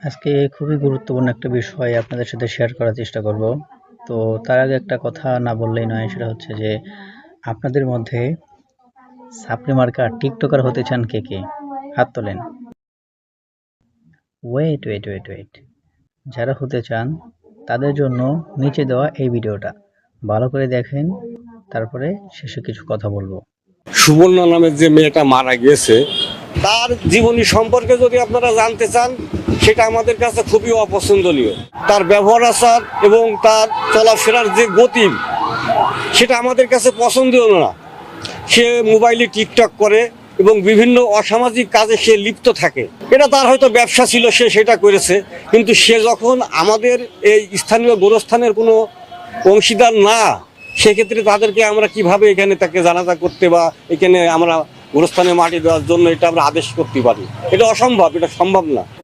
আজকে খুবই গুরুত্বপূর্ণ একটা বিষয় আপনাদের সাথে শেয়ার করার চেষ্টা করব। তো তার আগে একটা কথা না বললেই নয়, সেটা হচ্ছে যে আপনাদের মধ্যে সাপ্লি মার্কা টিকটকার হতে চান কে কে? হাত তোলেন। ওয়েট ওয়েট ওয়েট ওয়েট যারা হতে চান তাদের জন্য নিচে দেওয়া এই ভিডিওটা ভালো করে দেখেন, তারপরে শেষে কিছু কথা বলবো। সুবর্ণা নামের যে মেয়েটা মারা গিয়েছে, তার জীবনী সম্পর্কে যদি আপনারা জানতে চান, সেটা আমাদের কাছে খুবই অপছন্দনীয়। তার ব্যবহার আচার এবং তার চলাফেরার যে গতি, সেটা আমাদের কাছে পছন্দনীয় না। সে মোবাইলে টিকটক করে এবং বিভিন্ন অসামাজিক কাজে সে লিপ্ত থাকে। এটা তার হয়তো ব্যবসা ছিল, সে সেটা করেছে। কিন্তু সে যখন আমাদের এই স্থানীয় গোরস্থানের কোনো অংশীদার না, সেক্ষেত্রে তাদেরকে আমরা কিভাবে এখানে তাকে জানাজা করতে বা এখানে আমরা গোরস্থানে মাটি দেওয়ার জন্য এটা আমরা আদেশ করতে পারি? এটা অসম্ভব, এটা সম্ভব না।